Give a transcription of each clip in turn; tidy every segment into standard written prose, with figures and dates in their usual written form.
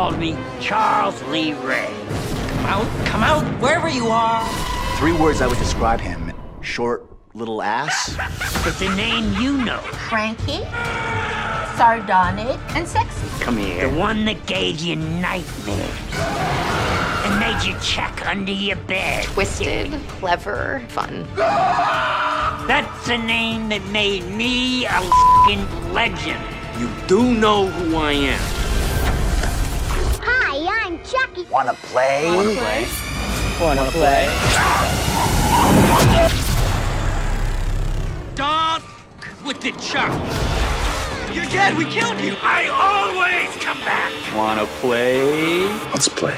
called me Charles Lee Ray. Come out, wherever you are. 3 words I would describe him. Short, little ass. It's a name you know. Cranky, sardonic, and sexy. Come here. The one that gave you nightmares. And made you check under your bed. Twisted, clever, fun. That's a name that made me a f***ing legend. You do know who I am. Hi, I'm Chucky. Wanna play? Wanna play? Wanna play? Don't with the chuck. You're dead. We killed you. I always come back. Wanna play? Let's play.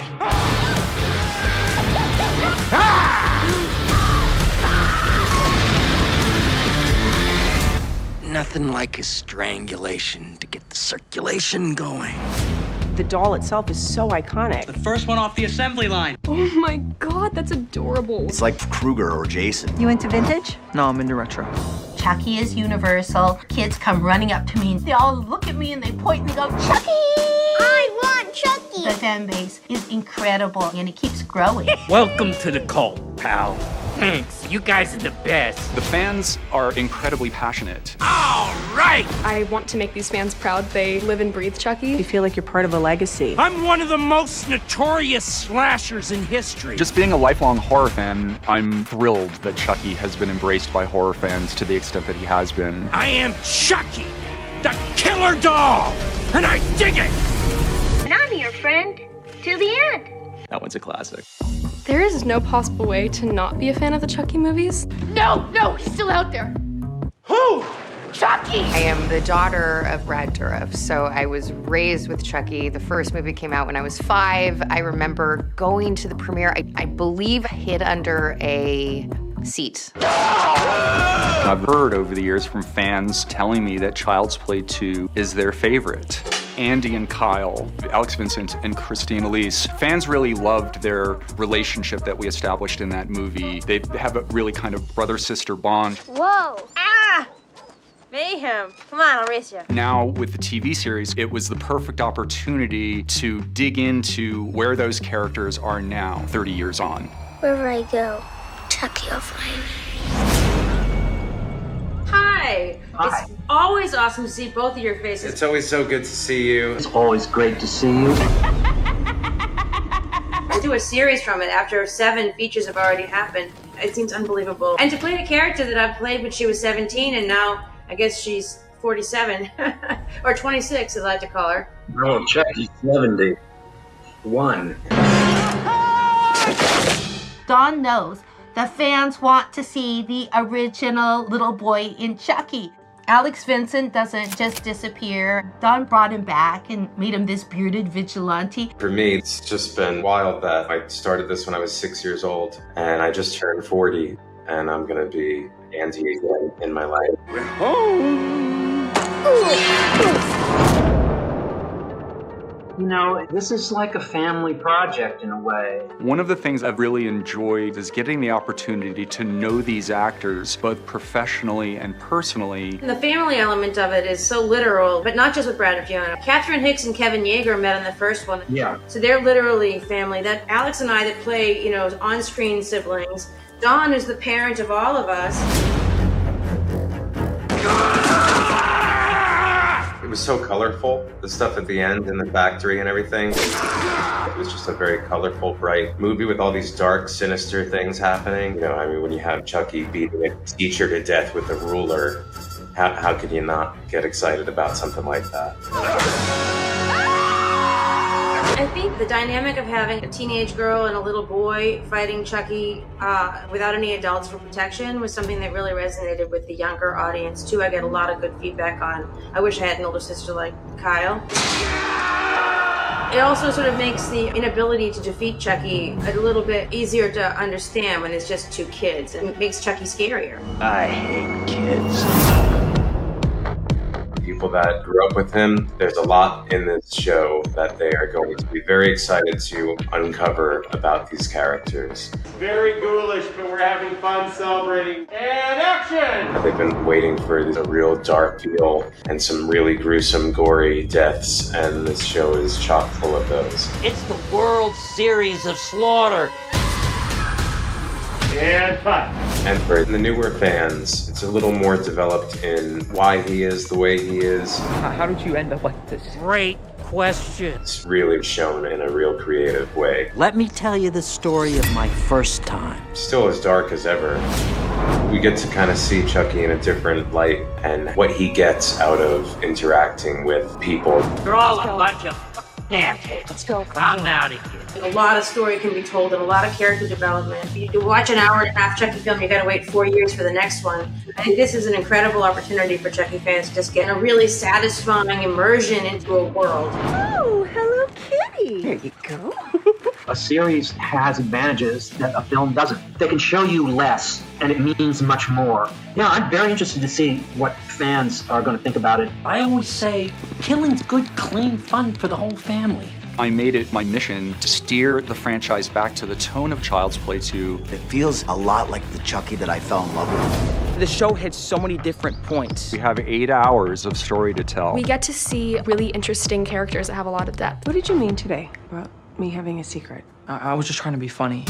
Nothing like a strangulation to get the circulation going. The doll itself is so iconic. The first one off the assembly line. Oh my God, that's adorable. It's like Kruger or Jason. You into vintage? No, I'm into retro. Chucky is universal. Kids come running up to me. They all look at me and they point and they go, Chucky! I want Chucky. The fan base is incredible and it keeps growing. Welcome to the cult, pal. Thanks. You guys are the best. The fans are incredibly passionate. All right. I want to make these fans proud. They live and breathe Chucky. You feel like you're part of a legacy. I'm one of the most notorious slashers in history. Just being a lifelong horror fan, I'm thrilled that Chucky has been embraced by horror fans to the extent that he has been. I am Chucky, the killer doll, and I dig it. And I'm your friend till the end. That one's a classic. There is no possible way to not be a fan of the Chucky movies. No, he's still out there. Who? Chucky! I am the daughter of Brad Dourif, so I was raised with Chucky. The first movie came out when I was 5. I remember going to the premiere, I believe hid under a seat. I've heard over the years from fans telling me that Child's Play 2 is their favorite. Andy and Kyle, Alex Vincent and Christine Elise. Fans really loved their relationship that we established in that movie. They have a really kind of brother-sister bond. Whoa. Ah! Mayhem. Come on, I'll race you. Now, with the TV series, it was the perfect opportunity to dig into where those characters are now, 30 years on. Wherever I go, Chucky will find me. Hi. It's always awesome to see both of your faces. It's always so good to see you. It's always great to see you. To do a series from it after 7 features have already happened, it seems unbelievable. And to play the character that I played when she was 17 and now I guess she's 47 or 26 as I like to call her. No, Chucky's 71. Dawn knows the fans want to see the original little boy in Chucky. Alex Vincent doesn't just disappear. Dawn brought him back and made him this bearded vigilante. For me, it's just been wild that I started this when I was 6 years old, and I just turned 40, and I'm gonna be Andy again in my life. We're home! You know, this is like a family project in a way. One of the things I've really enjoyed is getting the opportunity to know these actors, both professionally and personally. And the family element of it is so literal, but not just with Brad and Fiona. Catherine Hicks and Kevin Yeager met in the first one. Yeah. So they're literally family. That Alex and I that play, on-screen siblings. Dawn is the parent of all of us. It was so colorful, the stuff at the end in the factory and everything. It was just a very colorful, bright movie with all these dark, sinister things happening. When you have Chucky beating a teacher to death with a ruler, how could you not get excited about something like that? I think the dynamic of having a teenage girl and a little boy fighting Chucky without any adults for protection was something that really resonated with the younger audience too. I get a lot of good feedback on. I wish I had an older sister like Kyle. It also sort of makes the inability to defeat Chucky a little bit easier to understand when it's just 2 kids. It makes Chucky scarier. I hate kids. You people that grew up with him, there's a lot in this show that they are going to be very excited to uncover about these characters. Very ghoulish, but we're having fun celebrating. And action! They've been waiting for a real dark feel and some really gruesome, gory deaths, and this show is chock full of those. It's the World Series of Slaughter. And cut. And for the newer fans, it's a little more developed in why he is the way he is. How did you end up like this? Great question. It's really shown in a real creative way. Let me tell you the story of my first time. Still as dark as ever. We get to kind of see Chucky in a different light and what he gets out of interacting with people. You're all a bunch of assholes. Let's go. I'm out of here. A lot of story can be told and a lot of character development. If you watch an hour and a half Chucky film, you gotta wait 4 years for the next one. I think this is an incredible opportunity for Chucky fans to just get a really satisfying immersion into a world. Oh, hello, kitty. There you go. A series has advantages that a film doesn't. They can show you less, and it means much more. Yeah, I'm very interested to see what fans are going to think about it. I always say, killing's good, clean fun for the whole family. I made it my mission to steer the franchise back to the tone of Child's Play 2. It feels a lot like the Chucky that I fell in love with. The show hits so many different points. We have 8 hours of story to tell. We get to see really interesting characters that have a lot of depth. What did you mean today about me having a secret? I was just trying to be funny.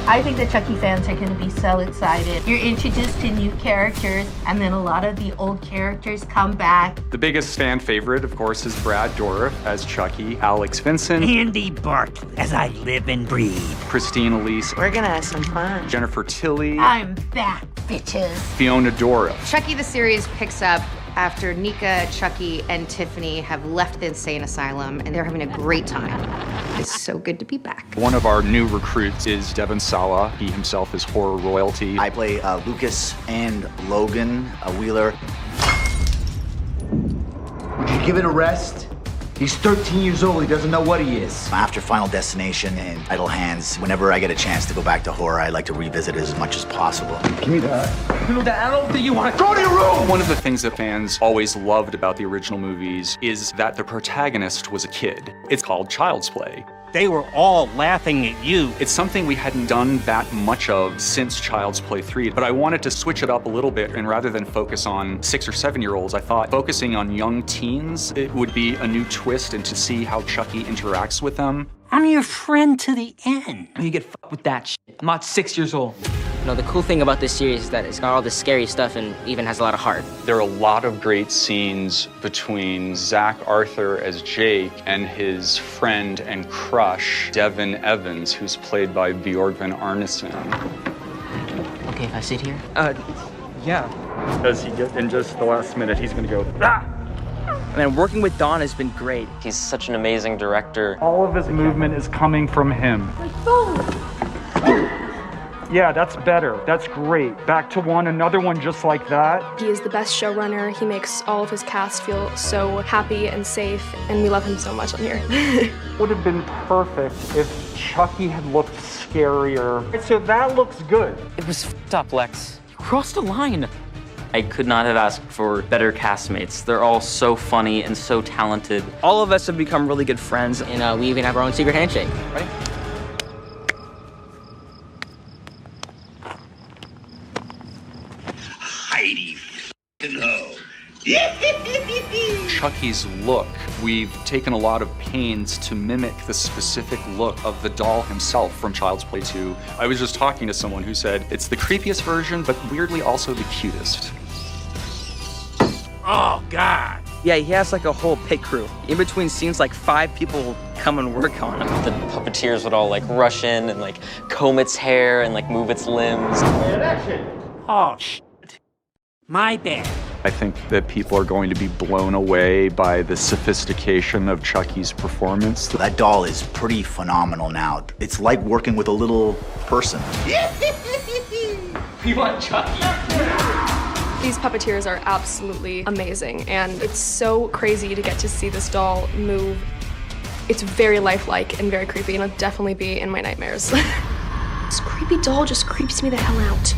I think the Chucky fans are going to be so excited. You're introduced to new characters, and then a lot of the old characters come back. The biggest fan favorite, of course, is Brad Dourif as Chucky, Alex Vincent, Andy Bart, as I live and breathe. Christine Elise, We're gonna have some fun. Jennifer Tilly, I'm back, bitches. Fiona Dora. Chucky the series picks up after Nika, Chucky, and Tiffany have left the insane asylum, and they're having a great time. It's so good to be back. One of our new recruits is Devon Sawa. He himself is horror royalty. I play Lucas and Logan Wheeler. Would you give it a rest? He's 13 years old. He doesn't know what he is. After Final Destination and Idle Hands, whenever I get a chance to go back to horror, I like to revisit it as much as possible. Give me that. You know that? I don't think you want to go to your room! One of the things that fans always loved about the original movies is that the protagonist was a kid. It's called Child's Play. They were all laughing at you. It's something we hadn't done that much of since Child's Play 3, but I wanted to switch it up a little bit, and rather than focus on 6 or 7-year-olds, I thought focusing on young teens, it would be a new twist, and to see how Chucky interacts with them. I'm your friend to the end. You get fucked with that shit. I'm not 6 years old. You know, the cool thing about this series is that it's got all this scary stuff and even has a lot of heart. There are a lot of great scenes between Zach Arthur as Jake and his friend and crush, Devin Evans, who's played by Björgvin Arneson. Okay, if I sit here? Yeah. As he gets in just the last minute, he's gonna go, ah! And then working with Don has been great. He's such an amazing director. All of his movement is coming from him. Yeah, that's better. That's great. Back to one, another one just like that. He is the best showrunner. He makes all of his cast feel so happy and safe, and we love him so much on here. Would have been perfect if Chucky had looked scarier. So that looks good. It was f***ed up, Lex. You crossed a line. I could not have asked for better castmates. They're all so funny and so talented. All of us have become really good friends, and we even have our own secret handshake. Ready? Heidi ho. Chucky's look, we've taken a lot of pains to mimic the specific look of the doll himself from Child's Play 2. I was just talking to someone who said it's the creepiest version, but weirdly also the cutest. Oh, God. Yeah, he has like a whole pit crew. In between scenes, like 5 people come and work on him. The puppeteers would all like rush in and like comb its hair and like move its limbs. And action. Oh, shit. My bad. I think that people are going to be blown away by the sophistication of Chucky's performance. That doll is pretty phenomenal now. It's like working with a little person. We want Chucky. These puppeteers are absolutely amazing, and it's so crazy to get to see this doll move. It's very lifelike and very creepy, and it'll definitely be in my nightmares. This creepy doll just creeps me the hell out.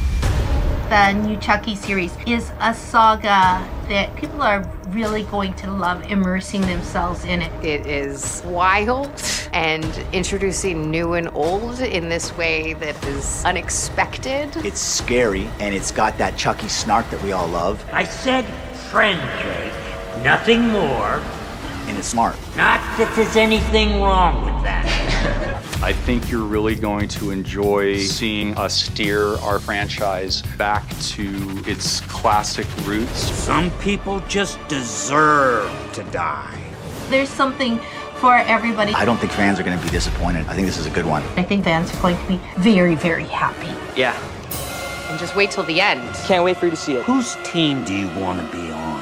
the new Chucky series is a saga that people are really going to love immersing themselves in it. It is wild and introducing new and old in this way that is unexpected. It's scary, and it's got that Chucky snark that we all love. I said friend, Jake. Nothing more. And it's smart. Not that there's anything wrong with that. I think you're really going to enjoy seeing us steer our franchise back to its classic roots. Some people just deserve to die. There's something for everybody. I don't think fans are going to be disappointed. I think this is a good one. I think fans are going to be very, very happy. Yeah. And just wait till the end. Can't wait for you to see it. Whose team do you want to be on?